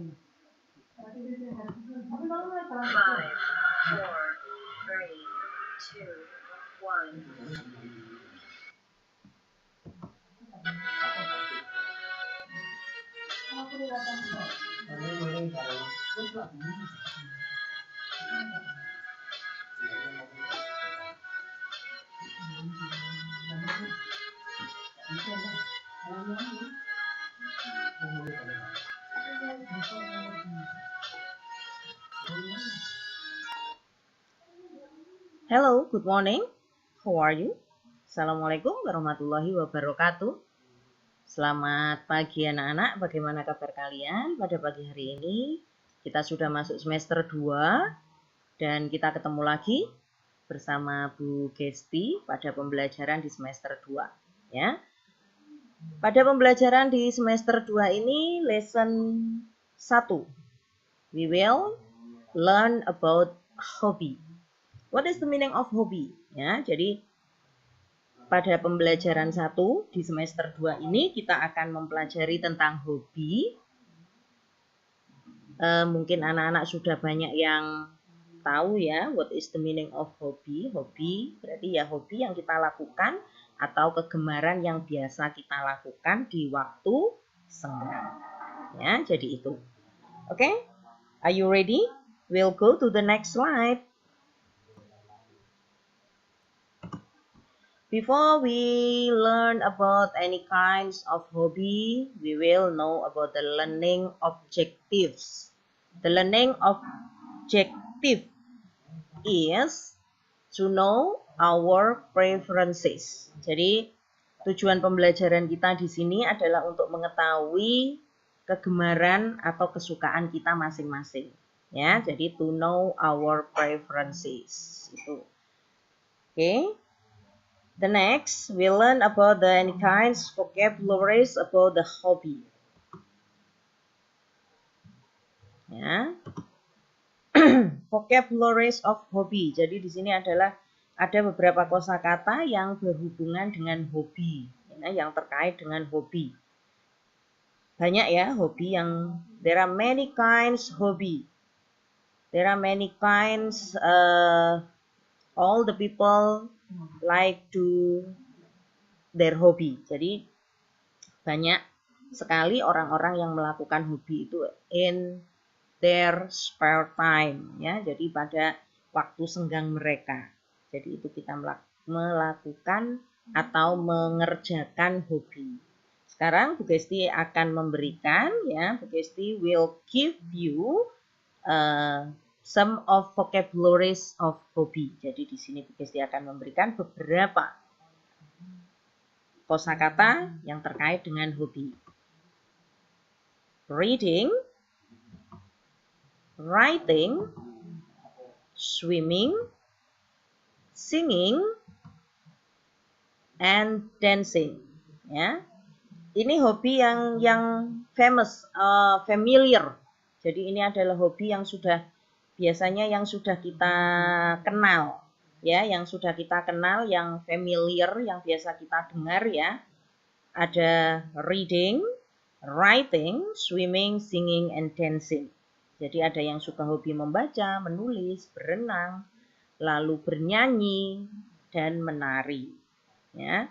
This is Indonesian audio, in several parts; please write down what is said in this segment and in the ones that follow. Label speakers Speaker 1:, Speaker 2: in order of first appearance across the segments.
Speaker 1: Five, four, three, two, one.
Speaker 2: Hello, good morning. How are you? Assalamualaikum warahmatullahi wabarakatuh. Selamat pagi anak-anak, bagaimana kabar kalian pada pagi hari ini? Kita sudah masuk semester 2 dan kita ketemu lagi bersama Bu Gesti pada pembelajaran di semester 2 ya. Pada pembelajaran di semester 2 ini lesson 1. We will learn about hobby. What is the meaning of hobby? Ya, jadi pada pembelajaran 1 di semester 2 ini kita akan mempelajari tentang hobi. Mungkin anak-anak sudah banyak yang tahu ya, what is the meaning of hobby? Hobi berarti ya hobi yang kita lakukan atau kegemaran yang biasa kita lakukan di waktu senggang. Ya, jadi itu. Oke? Are you ready? We'll go to the next slide. Before we learn about any kinds of hobby, we will know about the learning objectives. The learning objective is to know our preferences. Jadi tujuan pembelajaran kita di sini adalah untuk mengetahui kegemaran atau kesukaan kita masing-masing. Ya, jadi to know our preferences itu. Oke. The next, we learn about the any kinds vocabularies about the hobby. Ya. Vocabularies of hobby. Jadi di sini adalah ada beberapa kosakata yang berhubungan dengan hobi, ya, yang terkait dengan hobi. Banyak ya hobi yang there are many kinds hobby. There are many kinds all the people like to their hobby. Jadi banyak sekali orang-orang yang melakukan hobi itu in their spare time ya. Jadi pada waktu senggang mereka. Jadi itu kita melakukan atau mengerjakan hobi. Sekarang Bu Gesti akan memberikan ya, Bu Gesti will give you some of vocabularies of hobby. Jadi di sini Bu Gesti akan memberikan beberapa kosakata yang terkait dengan hobi. Reading, writing, swimming, singing, and dancing. Ya, ini hobi yang famous, familiar. Jadi ini adalah hobi yang sudah biasanya yang sudah kita kenal, ya, yang sudah kita kenal, yang familiar, yang biasa kita dengar ya. Ada reading, writing, swimming, singing, and dancing. Jadi ada yang suka hobi membaca, menulis, berenang, lalu bernyanyi dan menari. Ya.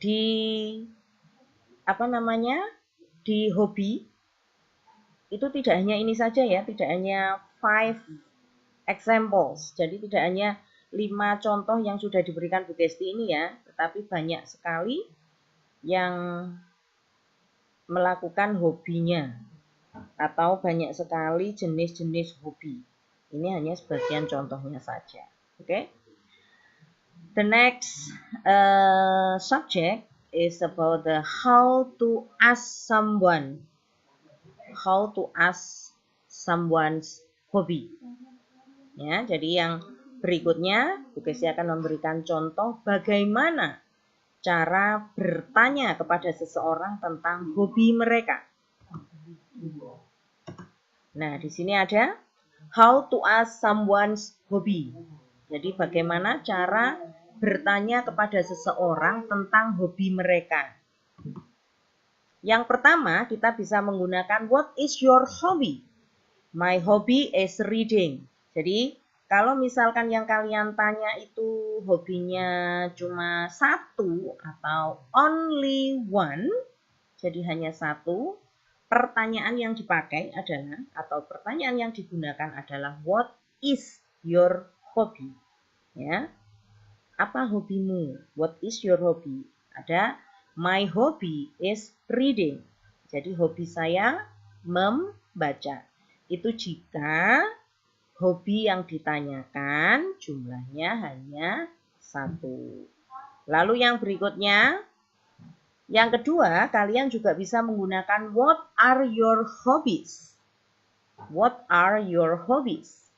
Speaker 2: Di Di hobi itu tidak hanya ini saja ya, tidak hanya 5 examples. Jadi tidak hanya 5 contoh yang sudah diberikan Bu Gesti ini ya, tetapi banyak sekali yang melakukan hobinya atau banyak sekali jenis-jenis hobi. Ini hanya sebagian contohnya saja. Oke. The next subject is about the how to ask someone's hobby. Ya, jadi yang berikutnya Bu Gesti akan memberikan contoh bagaimana cara bertanya kepada seseorang tentang hobi mereka. Nah, di sini ada how to ask someone's hobby. Jadi bagaimana cara bertanya kepada seseorang tentang hobi mereka. Yang pertama, kita bisa menggunakan what is your hobby? My hobby is reading. Jadi, kalau misalkan yang kalian tanya itu hobinya cuma satu atau only one, jadi hanya satu, pertanyaan yang dipakai adalah, atau pertanyaan yang digunakan adalah what is your hobby? Ya, apa hobimu? What is your hobby? Ada my hobby is reading. Jadi hobi saya membaca. Itu jika hobi yang ditanyakan jumlahnya hanya satu. Lalu yang berikutnya, yang kedua, kalian juga bisa menggunakan what are your hobbies? What are your hobbies?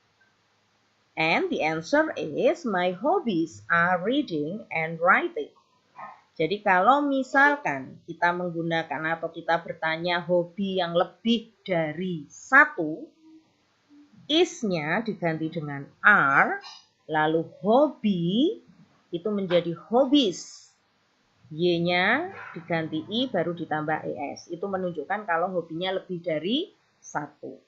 Speaker 2: And the answer is my hobbies are reading and writing. Jadi kalau misalkan kita menggunakan atau kita bertanya hobi yang lebih dari satu, is-nya diganti dengan are, lalu hobi itu menjadi hobbies. Y-nya diganti I baru ditambah ES. Itu menunjukkan kalau hobinya lebih dari satu.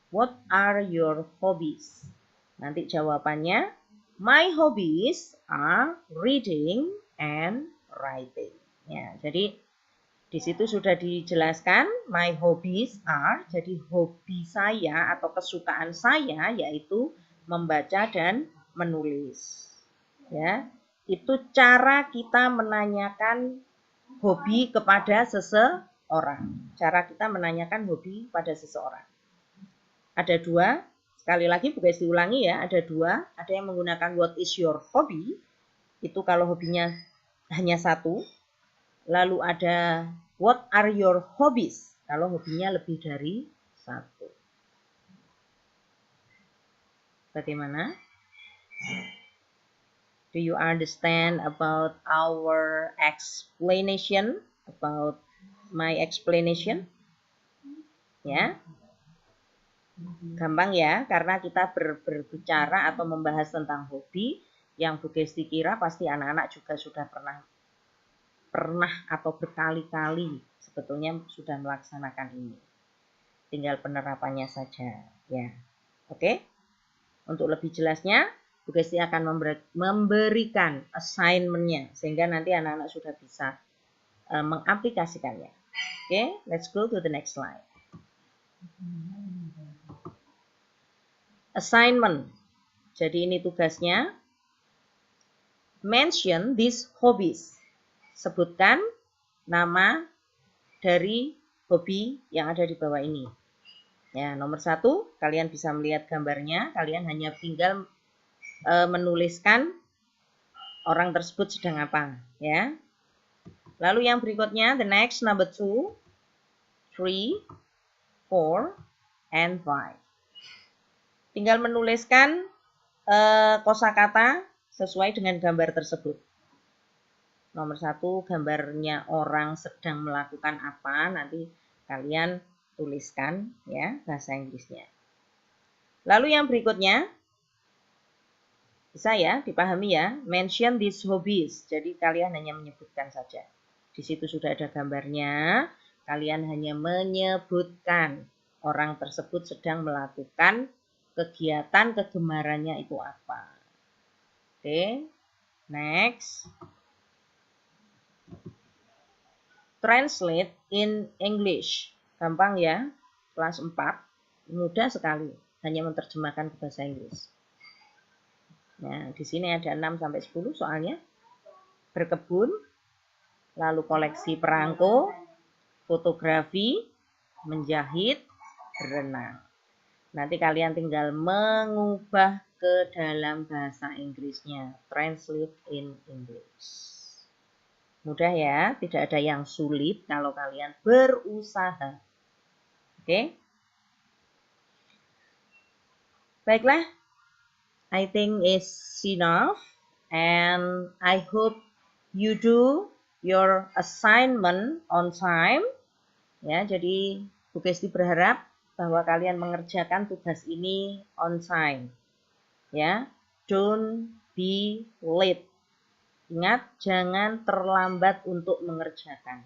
Speaker 2: What are your hobbies? Nanti jawabannya, my hobbies are reading and writing. Ya, jadi di situ sudah dijelaskan my hobbies are, jadi hobi saya atau kesukaan saya yaitu membaca dan menulis. Ya, itu cara kita menanyakan hobi kepada seseorang. Cara kita menanyakan hobi pada seseorang. Ada dua, sekali lagi guys diulangi ya, ada dua. Ada yang menggunakan what is your hobby, itu kalau hobinya hanya satu. Lalu ada what are your hobbies, kalau hobinya lebih dari satu. Bagaimana? Do you understand about our explanation, about my explanation? Ya, gampang ya, karena kita berbicara atau membahas tentang hobi, yang Bu Gesti kira pasti anak-anak juga sudah pernah atau berkali-kali sebetulnya sudah melaksanakan ini. Tinggal penerapannya saja ya. Oke. Untuk lebih jelasnya, Bu Gesti akan memberikan assignment-nya sehingga nanti anak-anak sudah bisa mengaplikasikannya. Oke, let's go to the next slide. Assignment. Jadi ini tugasnya. Mention these hobbies. Sebutkan nama dari hobi yang ada di bawah ini. Ya, nomor 1, kalian bisa melihat gambarnya. Kalian hanya tinggal menuliskan orang tersebut sedang apa. Ya. Lalu yang berikutnya, the next number 2, 3, 4, and 5. Tinggal menuliskan kosakata sesuai dengan gambar tersebut. Nomor 1, gambarnya orang sedang melakukan apa, nanti kalian tuliskan ya bahasa Inggrisnya. Lalu yang berikutnya, bisa ya dipahami ya, mention these hobbies. Jadi kalian hanya menyebutkan saja. Di situ sudah ada gambarnya, kalian hanya menyebutkan orang tersebut sedang melakukan kegiatan kegemarannya itu apa. Oke, next. Translate in English. Gampang ya, kelas 4. Mudah sekali, hanya menerjemahkan ke bahasa Inggris. Nah, di sini ada 6 sampai 10 soalnya. Berkebun, lalu koleksi perangko, fotografi, menjahit, berenang. Nanti kalian tinggal mengubah ke dalam bahasa Inggrisnya. Translate in English. Mudah ya, tidak ada yang sulit kalau kalian berusaha. Oke? Baiklah, I think it's enough and I hope you do your assignment on time. Ya, jadi Bu Gesti berharap bahwa kalian mengerjakan tugas ini on time. Ya, don't be late. Ingat, jangan terlambat untuk mengerjakan.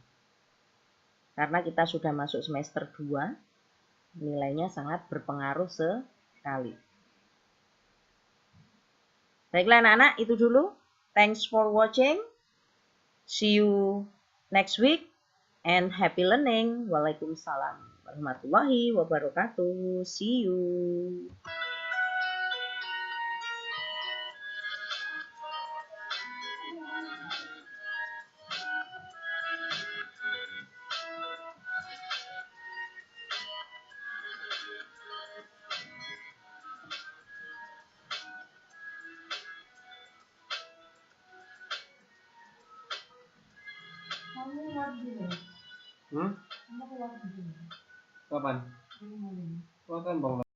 Speaker 2: Karena kita sudah masuk semester 2, nilainya sangat berpengaruh sekali. Baiklah anak-anak, itu dulu. Thanks for watching. See you next week and happy learning. Waalaikumsalam warahmatullahi wabarakatuh. See you.
Speaker 3: Kapan? Kapan bang?